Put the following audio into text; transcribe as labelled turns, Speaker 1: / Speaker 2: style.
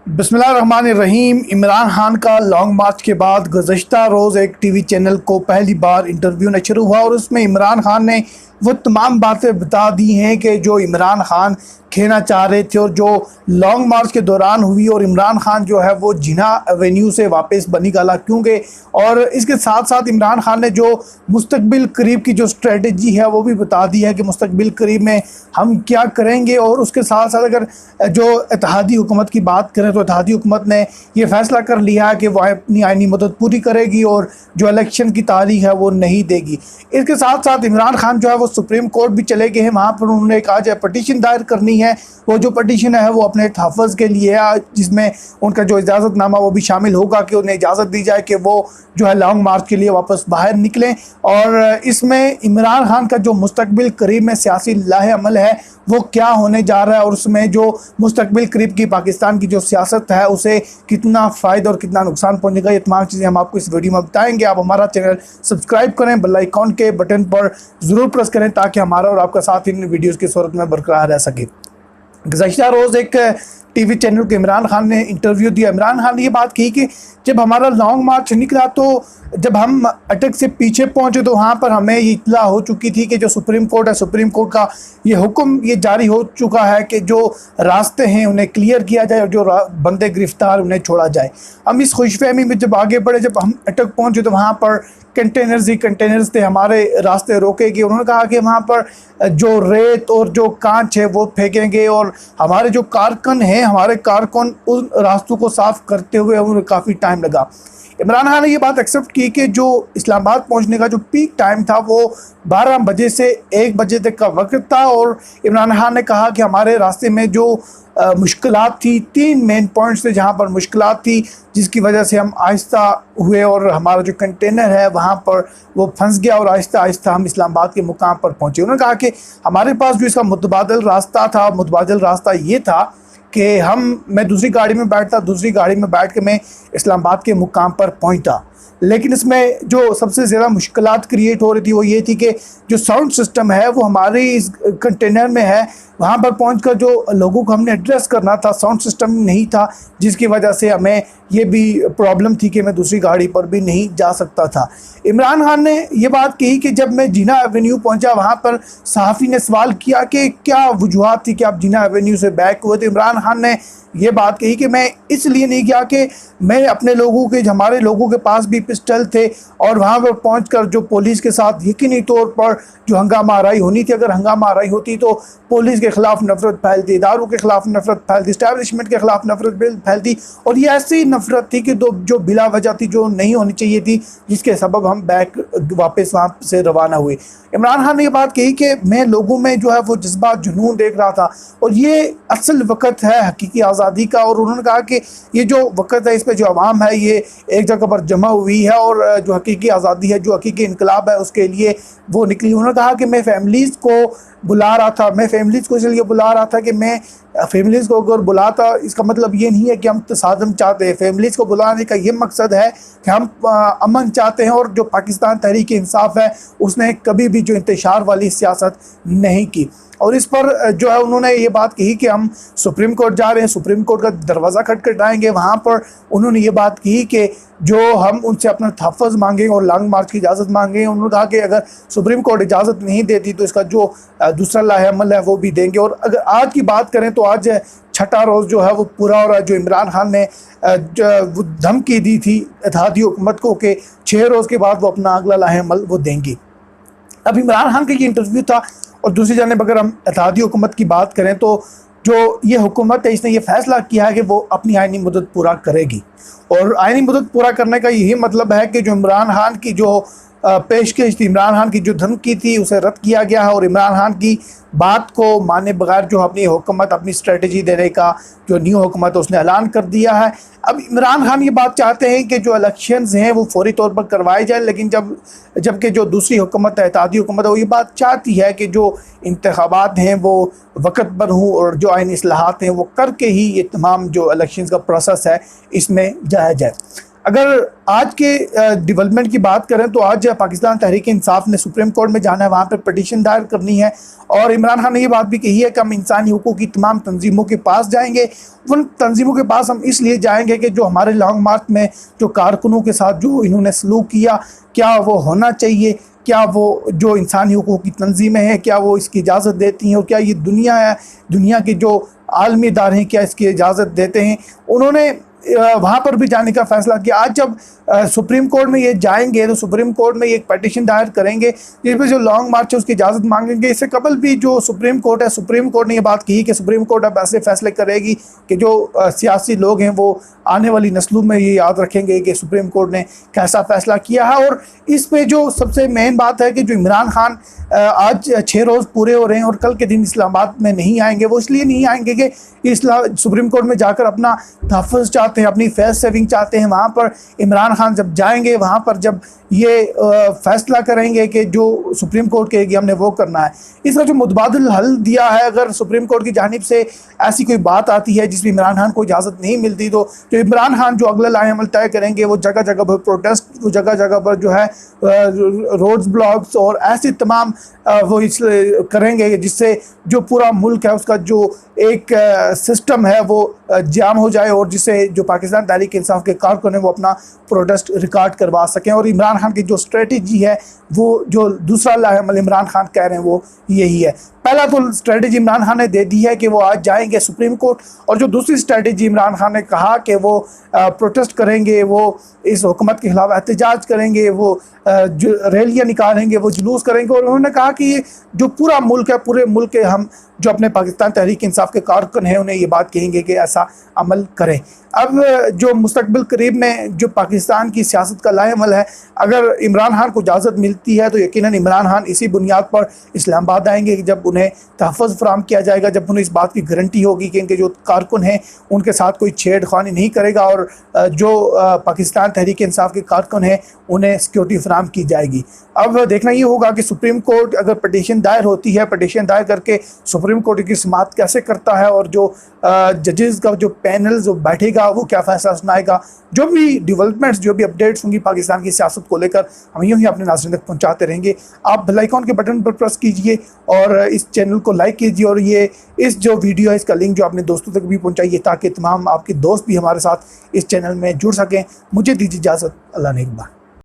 Speaker 1: बिस्मिल्लाहिर्रहमानिर्रहीम। इमरान खान का लॉन्ग मार्च के बाद गुज़श्ता रोज़ एक टीवी चैनल को पहली बार इंटरव्यू नशर हुआ और उसमें इमरान खान ने वो तमाम बातें बता दी हैं कि जो इमरान खान कहना चाह रहे थे और जो लॉन्ग मार्च के दौरान हुई। और इमरान खान जो है वो जिन्ना एवेन्यू से वापस बनी गला क्योंकि और इसके साथ साथ इमरान खान ने जो मुस्तकबिल करीब की जो स्ट्रेटजी है वो भी बता दी है कि मुस्तकबिल करीब में हम क्या करेंगे। और उसके साथ साथ अगर जो इत्तेहादी हुकूमत की बात करें तो इत्तेहादी हुकूमत ने यह फैसला कर लिया है कि वह अपनी आइनी मदद पूरी करेगी और जो इलेक्शन की तारीख है वो नहीं देगी। इसके साथ साथ इमरान खान जो है वो सुप्रीम कोर्ट भी चले गए हैं। वहाँ पर उन्होंने एक आज पटिशन दायर करनी है। वो जो पटिशन है वो अपने तहफ़्फ़ुज़ के लिए है, जिसमें उनका जो इजाज़तनामा वो भी शामिल होगा कि उन्हें इजाज़त दी जाए कि वो जो है लॉन्ग मार्च के लिए वापस बाहर निकलें। और इसमें इमरान खान का जो मुस्तकबिल करीब में सियासी लाहे अमल है वो क्या होने जा रहा है और उसमें जो मुस्तकबिल करीब की पाकिस्तान की जो सियासत है उसे कितना फ़ायदा और कितना नुकसान पहुंचेगा, ये तमाम चीज़ें हम आपको इस वीडियो में बताएंगे। आप हमारा चैनल सब्सक्राइब करें, बेल आइकॉन के बटन पर ज़रूर प्रेस करें ताकि हमारा और आपका साथ इन वीडियोज़ की सूरत में बरकरार रह सके। गुज़श्ता रोज़ एक टीवी चैनल को इमरान खान ने इंटरव्यू दिया। इमरान खान ने ये बात कही कि जब हमारा लॉन्ग मार्च निकला तो जब हम अटक से पीछे पहुंचे तो वहाँ पर हमें ये इत्तला हो चुकी थी कि जो सुप्रीम कोर्ट है, सुप्रीम कोर्ट का ये हुक्म ये जारी हो चुका है कि जो रास्ते हैं उन्हें क्लियर किया जाए और जो बंदे गिरफ्तार उन्हें छोड़ा जाए। हम इस खुशफहमी में जब आगे बढ़े, जब हम अटक पहुँचे तो वहाँ पर कंटेनर्स ही कंटेनर्स थे, हमारे रास्ते रोकेंगे। उन्होंने कहा कि वहाँ पर जो रेत और जो कांच है वो फेंकेंगे और हमारे जो कारकुन हैं, हमारे कारकुन उन रास्तों को साफ़ करते हुए उन्हें काफ़ी टाइम लगा। इमरान खान ने ये बात एक्सेप्ट की कि जो इस्लामाबाद पहुंचने का जो पीक टाइम था वो 12 बजे से 1 बजे तक का वक्त था। और इमरान खान ने कहा कि हमारे रास्ते में जो मुश्किलात थी, 3 मेन पॉइंट्स थे जहां पर मुश्किलात थी, जिसकी वजह से हम आहिस्ता हुए और हमारा जो कंटेनर है वहां पर वो फंस गया और आहिस्ता आहिस्ता हम इस्लामाबाद के मुकाम पर पहुंचे। उन्होंने कहा कि हमारे पास जो इसका मुतबादल रास्ता था, मुतबादल रास्ता ये था कि मैं दूसरी गाड़ी में बैठता, दूसरी गाड़ी में बैठ के मैं इस्लामाबाद के मुकाम पर पहुंचा। लेकिन इसमें जो सबसे ज़्यादा मुश्किलात क्रिएट हो रही थी वो ये थी कि जो साउंड सिस्टम है वो हमारे इस कंटेनर में है, वहाँ पर पहुंचकर जो लोगों को हमने एड्रेस करना था साउंड सिस्टम नहीं था, जिसकी वजह से हमें ये भी प्रॉब्लम थी कि मैं दूसरी गाड़ी पर भी नहीं जा सकता था। इमरान खान ने ये बात कही कि जब मैं जिन्ना एवेन्यू पहुंचा वहाँ पर सहाफ़ी ने सवाल किया कि क्या वजूहात थी कि आप जिन्ना एवेन्यू से बैक हुए। तो इमरान खान ने ये बात कही कि मैं इसलिए नहीं गया कि मैं अपने लोगों के, हमारे लोगों के पास भी पिस्टल थे और वहाँ पर पहुंचकर जो पुलिस के साथ यकीनी तौर पर जो हंगामा आराई होनी थी, अगर हंगामा आराई होती तो पुलिस के ख़िलाफ़ नफ़रत फैलती, इदारों के ख़िलाफ़ नफ़रत फैलती, इस्टेब्लिशमेंट के ख़िलाफ़ नफ़रत फैलती। और ये ऐसी नफ़रत थी कि जो बिला वजह थी, जो नहीं होनी चाहिए थी, जिसके सबब हम वापस वहाँ से रवाना हुए। इमरान खान ने ये बात कही कि मैं लोगों में जो है वो जज्बात, जुनून देख रहा था और ये असल वक़्त है हकीकी आज़ादी का। और उन्होंने कहा कि ये जो वक़्त है इस पर जो आवाम है ये एक जगह पर जमा हुई है और जो हकीकी आज़ादी है, जो हकीकी इनकलाब है उसके लिए वो निकली। उन्होंने कहा कि मैं फैमिलीज़ को बुला रहा था, मैं फैमिलीज़ को इसलिए बुला रहा था कि मैं फैमिलीज़ को अगर बुलाता इसका मतलब ये नहीं है कि हम तसादम चाहते हैं। फैमिलीज़ को बुलाने का ये मकसद है कि हम अमन चाहते हैं और जो पाकिस्तान तहरीक इंसाफ है उसने कभी भी जो इंतशार वाली सियासत नहीं की। और इस पर जो है उन्होंने ये बात कही कि हम सुप्रीम कोर्ट जा रहे हैं, सुप्रीम कोर्ट का दरवाज़ा खटखटाएंगे। वहाँ पर उन्होंने ये बात कही कि जो हम उनसे अपना तहफ़्फ़ुज़ मांगेंगे और लॉन्ग मार्च की इजाज़त मांगेंगे। उन्होंने कहा कि अगर सुप्रीम कोर्ट इजाज़त नहीं देती तो इसका जो दूसरा लाहे अमल है वो भी देंगे। और अगर आज की बात करें तो आज छठा रोज़ जो है वो पूरा हो रहा है। जो इमरान खान ने वो धमकी दी थी इत्तेहादी हुकूमत को कि 6 रोज़ के बाद वो अपना अगला लाहे अमल वो देंगी। अब इमरान खान का ये इंटरव्यू था। और दूसरी जानिब अगर हम इत्तेहादी हुकूमत की बात करें तो जो ये हुकूमत है इसने ये फ़ैसला किया है कि वो अपनी आइनी मुद्दत पूरा करेगी। और आइनी मुद्दत पूरा करने का यही मतलब है कि जो इमरान खान की जो पेशकश थी, इमरान खान की जो धमकी थी उसे रद्द किया गया है। और इमरान खान की बात को माने बगैर जो अपनी हुकूमत, अपनी स्ट्रेटजी देने का जो न्यू हुकूमत है उसने ऐलान कर दिया है। अब इमरान खान ये बात चाहते हैं कि जो इलेक्शंस हैं वो फौरी तौर पर करवाए जाए, लेकिन जबकि जो दूसरी हुकूमत है, इत्तेहादी हुकूमत है, वो ये बात चाहती है कि जो इंतखाबात हैं वो वक्त पर हों और जो आईनी इस्लाहात हैं वो करके ही ये तमाम जो इलेक्शंस का प्रोसेस है इसमें जाया जाए। अगर आज के डेवलपमेंट की बात करें तो आज पाकिस्तान तहरीक इंसाफ ने सुप्रीम कोर्ट में जाना है, वहाँ पर पटिशन दायर करनी है और इमरान खान ने ये बात भी कही है कि हम इंसानी हुकूक की तमाम तंजीमों के पास जाएंगे। उन तंजीमों के पास हम इसलिए जाएंगे कि जो हमारे लॉन्ग मार्च में जो कारकुनों के साथ जो इन्होंने सलूक किया, क्या वो होना चाहिए, क्या वो जो इंसानी हुकूक की तंजीमें हैं क्या वो इसकी इजाज़त देती हैं, और क्या ये दुनिया है, दुनिया के जो आलमी इदारे हैं क्या इसकी इजाज़त देते हैं। उन्होंने वहाँ पर भी जाने का फ़ैसला किया। आज जब सुप्रीम कोर्ट में ये जाएंगे तो सुप्रीम कोर्ट में ये एक पटिशन दायर करेंगे जिसमें जो लॉन्ग मार्च है उसकी इजाज़त मांगेंगे। इससे कबल भी जो सुप्रीम कोर्ट है, सुप्रीम कोर्ट ने ये बात कही कि सुप्रीम कोर्ट अब ऐसे फैसले करेगी कि जो सियासी लोग हैं वो आने वाली नस्लों में ये याद रखेंगे कि सुप्रीम कोर्ट ने कैसा फ़ैसला किया है। और इसमें जो सबसे मेन बात है कि जो इमरान खान आज 6 रोज़ पूरे हो रहे हैं और कल के दिन इस्लामाबाद में नहीं आएंगे। वो इसलिए नहीं आएंगे कि सुप्रीम कोर्ट में जाकर अपना तहफ़्फ़ुज़ चाहते हैं, अपनी फेस सेविंग चाहते हैं। वहाँ पर इमरान खान जब जाएंगे, वहाँ पर जब ये फैसला करेंगे कि जो सुप्रीम कोर्ट कहेगी हमने वो करना है। इसका जो मुतबादिल हल दिया है, अगर सुप्रीम कोर्ट की जानिब से ऐसी कोई बात आती है जिसमें इमरान खान को इजाज़त नहीं मिलती तो जो इमरान खान जो अगला लाएअमल तय करेंगे वो जगह जगह पर प्रोटेस्ट, वो जगह जगह पर जो है रोड्स ब्लॉक्स और ऐसे तमाम वो इस करेंगे जिससे जो पूरा मुल्क है उसका जो एक सिस्टम है वो जाम हो जाए और जिससे जो पाकिस्तान तहरीक इंसाफ के कारकुन हैं वो अपना प्रोटेस्ट रिकॉर्ड करवा सकें। और इमरान खान की जो स्ट्रेटजी है वो जो दूसरा लाएअमल इमरान खान कह रहे हैं वो यही है। पहला तो स्ट्रेटजी इमरान खान ने दे दी है कि वो आज जाएंगे सुप्रीम कोर्ट, और जो दूसरी स्ट्रेटजी इमरान खान ने कहा कि वो प्रोटेस्ट करेंगे, वो इस हुकूमत के खिलाफ एहतजाज करेंगे, वो जो रैलियाँ निकालेंगे, वो जुलूस करेंगे। और उन्होंने कहा कि ये जो पूरा मुल्क है, पूरे मुल्क के हम जो अपने पाकिस्तान तहरीक इंसाफ के कारकुन हैं उन्हें ये बात कहेंगे कि ऐसा अमल करें। अब जो मुस्तकबिल करीब में जो पाकिस्तान की सियासत का लाएअमल है, अगर इमरान खान को इजाज़त मिलती है तो यकीनन इमरान खान इसी बुनियाद पर इस्लामाबाद आएंगे कि जब उन्हें तहफ़्फ़ुज़ फराहम किया जाएगा, जब उन्हें इस बात की गारंटी होगी कि इनके जो कारकुन हैं उनके साथ कोई छेड़खानी नहीं करेगा और जो पाकिस्तान तहरीक इंसाफ के कारकुन हैं उन्हें सिक्योरिटी फराहम की जाएगी। अब देखना ये होगा कि सुप्रीम कोर्ट अगर पटिशन दायर होती है, पटिशन दायर करके सुप्रीम कोर्ट की समाअत कैसे करता है और जो जजेस का जो पैनल जो बैठेगा वो क्या फैसला सुनाएगा। जो भी डेवलपमेंट्स, जो भी अपडेट्स होंगी पाकिस्तान की सियासत को लेकर हम यूँ ही अपने नाज़रीन तक पहुँचाते रहेंगे। आप बेल आइकॉन के बटन पर प्रेस कीजिए और इस चैनल को लाइक कीजिए और ये इस जो वीडियो है इसका लिंक जो अपने दोस्तों तक भी पहुँचाइए ताकि तमाम आपके दोस्त भी हमारे साथ इस चैनल में जुड़ सकें। मुझे दीजिए इजाज़त। अल्लाह नेगहबान।